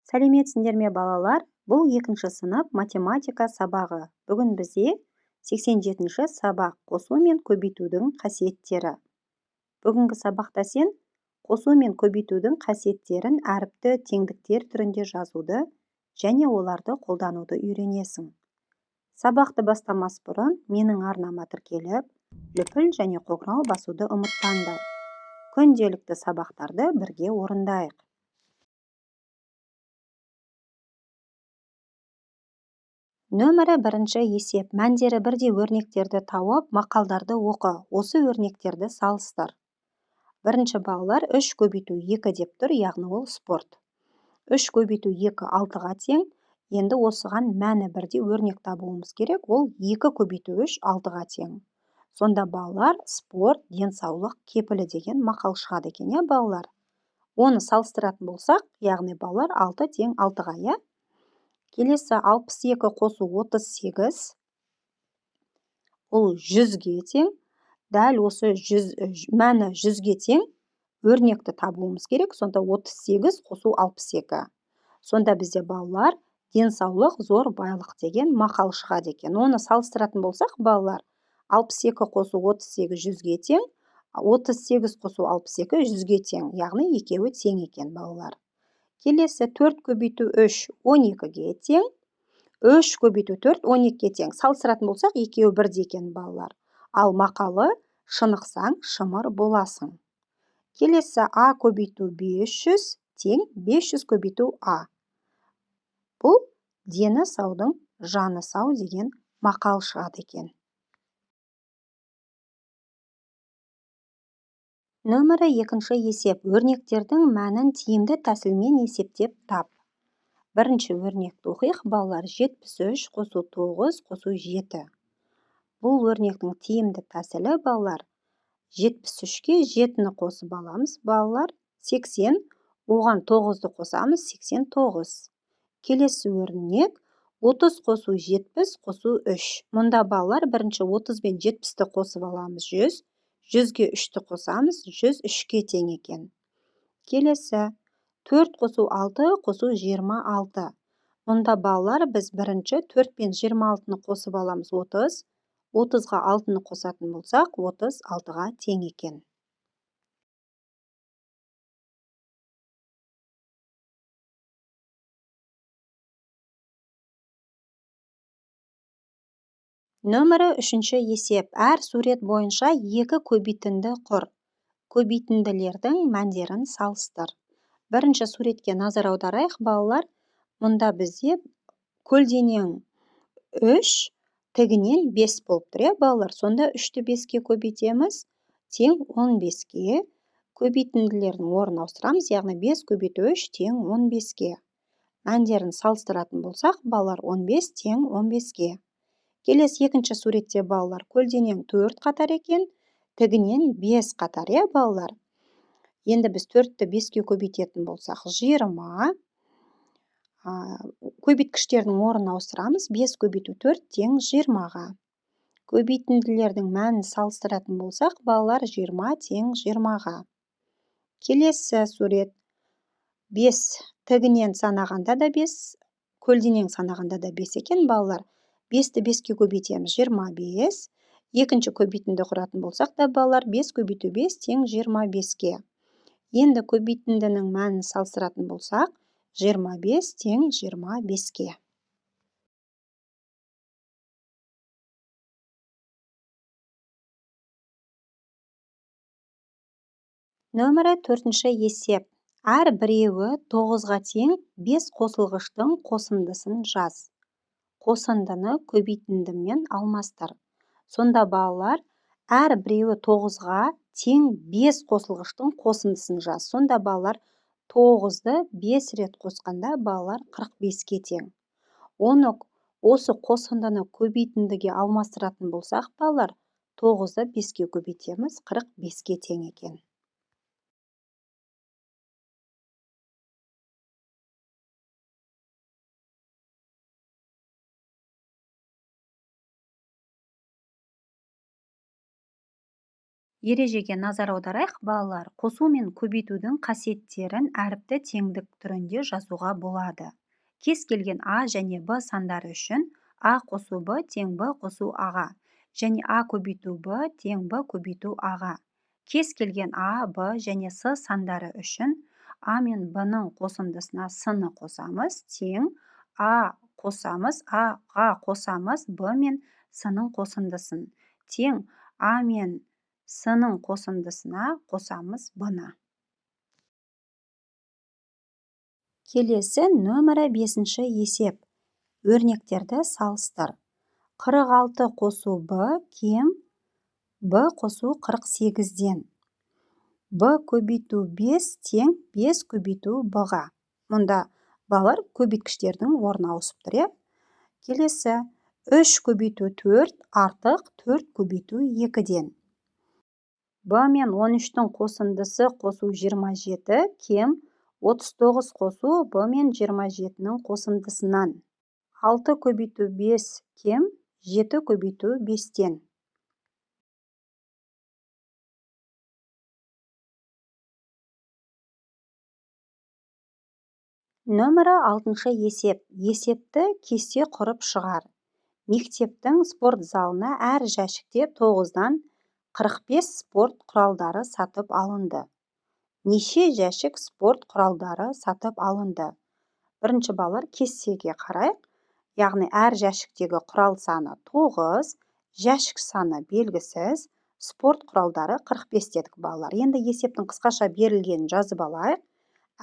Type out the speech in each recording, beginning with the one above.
Сәлеметсіңдер ме балалар? Бұл екінші сынып математика сабағы. Бүгін бізде 87-ші сабақ қосу мен көбейтудің қасиеттері. Бүгінгі сабақта сен қосу мен көбейтудің қасиеттерін әріпті теңдіктер түрінде жазуды және оларды қолдануды үйренесің. Сабақты бастамас бұрын менің арнама тіркеліп, лүпіл және қоңырау басуды ұмытпаңдар. Күнделікті сабақтарды бірге орындайық. Нөмірі 1 есеп. Мәндері бірдей өрнектерді тауып, мақалдарды оқы. Осы өрнектерді салыстыр. Бірінші балалар 3 көбейту 2 деп тұр, яғни ол спорт. 3 көбейту 2 6-ға тең. Енді осыған мәні бірдей өрнек табуымыз керек. Ол 2 көбейту 3 6-ға тең. Сонда балалар спорт, денсаулық кепілі деген мақал шығады екен, балалар. Оны салыстыратын болсақ, яғни балалар 6 тең 6-ға, Келесі 62 қосу 38, ол 100-ге тең. Дәл осы мәні 100-ге тең өрнекті табуымыз керек. Сонда 38 қосу 62. Сонда бізде балалар денсаулық зор байлық деген мақал шығады екен. Оны салыстыратын болсақ, балалар 62 қосу 38 100-ге тең, 38 қосу 62 100-ге тең, яғни екеуі тең екен, балалар. Келесі 4 көбейту 3 12-ге тең. 3 көбейту 4 12-ге тең. Салыстыратын болсақ, екеуі бірдей екен, балалар. Ал мақалы шынықсаң шымыр боласың. Келесі А көбейту 500 тең 500 көбейту А. Бұл дені саудың жаны сау деген мақал шығады екен. Нөмірі 2 есеп. Өрнектердің мәнін тиімді тәсілмен есептеп тап. Бірінші өрнекті оқиық, балалар. 73 қосу 9 қосу 7. Бұл өрнектің тиімді тәсілі, балалар. 73-ке 7-ні қосып аламыз, балалар. 80, оған 9-ды қосамыз, 89. Келесі өрнек 30 қосу 70 қосу 3. Мұнда, балалар, бірінші 30 бен 70-ті қосып аламыз, 100. 100-ге 3-ті қосамыз, 103-ке тең екен. Келесі 4 қосу 6 қосу 26. Мұнда, балалар, біз бірінші 4 пен 26-ны қосып аламыз, 30. 30-ға 6-ны қосатын болсақ, 36-ға тең екен. Нөмірі 3 есеп. Әр сурет бойынша 2 көбейтінді құр. Көбейтінділердің мәндерін салыстыр. Бірінші суретке назар аударайық, балалар. Мұнда бізде көлденең 3, тігінен 5 болып тұр, балалар. Сонда 3-ті 5-ке көбейтеміз, тең 15-ке. Көбейтінділердің орнын ауыстырамыз, яғни 5 көбейту 3 тең 15-ке. Мәндерін салыстыратын болсақ, балалар, 15 тең 15-ке. Келесі екінші суретте, балалар, көлденең 4 қатар екен, тігінен 5 қатар, балалар. Енді біз 4-ті 5-ке көбейтетін болсақ, 20. Көбейткіштердің орнын ауыстырамыз, 5 көбейту 4 тең 20-ға. Көбейтінділердің мәнін салыстыратын болсақ, балалар, 20 тең 20-ға. Келесі сурет 5 тігінен санағанда да 5, көлденең санағанда да 5 екен, балалар. 5-ті 5-ке көбейтеміз, 25. Екінші көбейтінді құратын болсақ та, балалар, 5 көбейту 5 тең 25-ке. Енді көбейтіндінің мәнін салыстыратын болсақ, 25 тең 25-ке. Нөмірі 4 есеп. Әр біреуі 9-ға тең 5 қосылғыштың қосындысын жаз. Қосындыны көбейтіндімен алмастыр. Сонда, балалар, әр біреуі 9-ға тең 5 қосылғыштың қосындысын жаз. Сонда, балалар, 9-ды 5 рет қосқанда, балалар, 45-ке тең. Осы қосындыны көбейтіндіге алмастыратын болсақ, балалар, 9-ды 5-ке көбейтеміз, 45-ке тең екен. Ережеге назар аударайық, балалар. Қосу мен көбейтудің қасиеттерін әріпті теңдік түрінде жазуға болады. Кез келген А және Б сандары үшін А қосу Б тең Б қосу А-ға және А көбейту Б тең Б көбейту А-ға. Кез келген А, Б және С сандары үшін А мен Б-ның қосындысына С-ны қосамыз, тең А қосамыз, А-ға қосамыз Б мен С-ның қосындысын, тең А мен С-ның қосындысына қосамыз Б-ны. Келесі нөмірі 5 есеп. Өрнектерді салыстыр. 46 қосу Б кем Б қосу 48-ден. Б көбейту 5 тең 5 көбейту Б-ға. Мұнда балалар көбейткіштердің орны ауысып тұр. Келесі 3 көбейту 4 артық 4 көбейту 2-ден. Б мен 13-тің қосындысы қосу 27 кем 39 қосу Б мен 27-нің қосындысынан. 6 көбейту 5 кем 7 көбейту 5-тен. Нөмірі 6 есеп. Есепті кесте құрып шығар. Мектептің спорт залына әр жәшікте 9-дан 45 спорт құралдары сатып алынды. Неше жәшік спорт құралдары сатып алынды? Бірінші балалар кестеге қарайық. Яғни әр жәшіктегі құрал саны 9, жәшік саны белгісіз, спорт құралдары 45 дедік балалар. Енді есептің қысқаша берілгенін жазып алайық.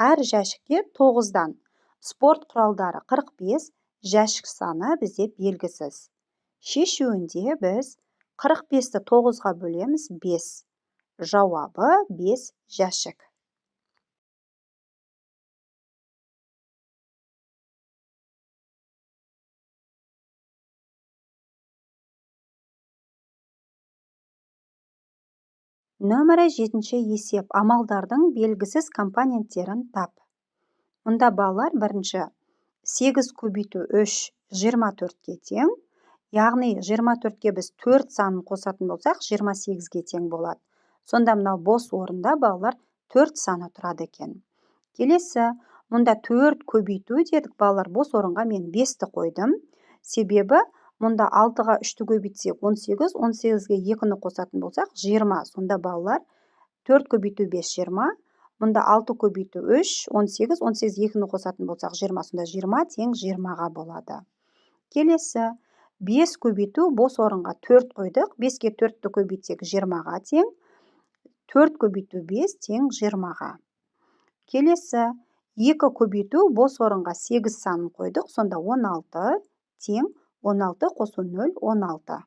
Әр жәшікте 9-дан спорт құралдары 45, жәшік саны бізде белгісіз. Шешуінде біз 45-ті 9-ға бөлеміз 5. Жауабы 5 жәшік. Нөмірі 7 есеп. Амалдардың белгісіз компоненттерін тап. Мұнда балалар бірінші 8 көбейту 3 24-ке тең. Яғни 24-ке біз 4 санын қосатын болсақ 28-ге тең болады. Сонда мынау бос орында балалар 4 саны тұрады екен. Келесі, мұнда 4 көбейту дедік балалар, бос орынға мен 5-ті қойдым. Себебі мұнда 6-ға 3-ті көбейтсек 18, 18-ге 2-ні қосатын болсақ 20. Сонда балалар 4 көбейту 5 20. Мұнда 6 көбейту 3 18, 18 2-ні қосатын болсақ 20. Сонда 20 тең 20-ға болады. Келесі, 5 көбейту бос орынға 4 қойдық. 5-ке 4-ті көбейтсек 20-ға тең. 4 көбейту 5 тең 20-ға. Келесі, 2 көбейту бос орынға 8 санын қойдық. Сонда 16 тең 16 қосу 0 16.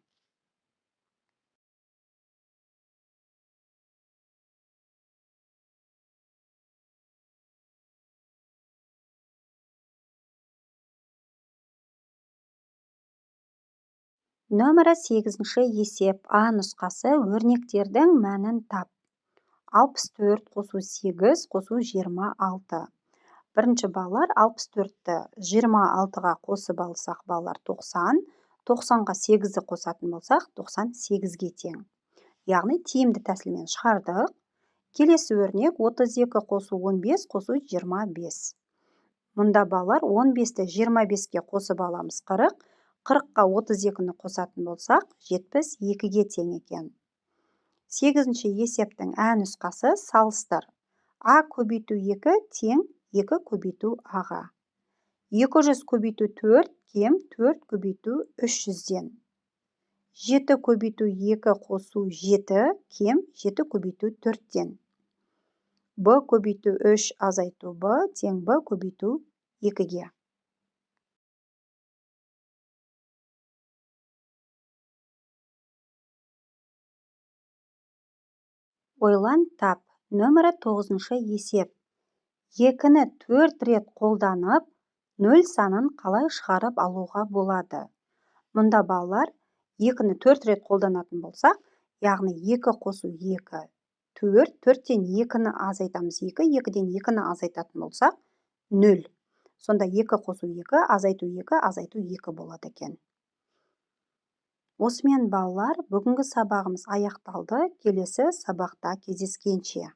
Нөмірі 8 есеп. А нұсқасы өрнектердің мәнін тап. 64 қосу 8 қосу 26. Бірінші балалар 64-ті 26-ға қосып алсақ балалар 90. 90-ға 8-ді қосатын болсақ 98-ге тең. Яғни тиімді тәсілмен шығардық. Келесі өрнек 32 қосу 15 қосу 25. Мұнда балалар 15-ті 25-ке қосып аламыз 40. 40-қа 32-ні қосатын болсақ 72-ге тең екен. 8 есептің ә нұсқасы салыстыр. А көбейту 2 тең 2 көбейту А-ға. 200 көбейту 4 кем 4 көбейту 300-ден. 7 көбейту 2 қосу 7 кем 7 көбейту 4-ден. Б көбейту 3 азайту Б тең Б көбейту 2-ге. Ойлан тап. Нөмірі 9 есеп. 2-ні 4 рет қолданып, 0 санын қалай шығарып алуға болады? Мұнда балалар 2-ні 4 рет қолданатын болсақ, яғни 2 қосу 2 4, 4-тен 2-ні азайтамыз 2, 2-ден 2-ні азайтатын болсақ 0. Сонда 2 қосу 2 азайту 2 азайту 2 болады екен. Осымен балалар, бүгінгі сабағымыз аяқталды. Келесі сабақта кездескенше.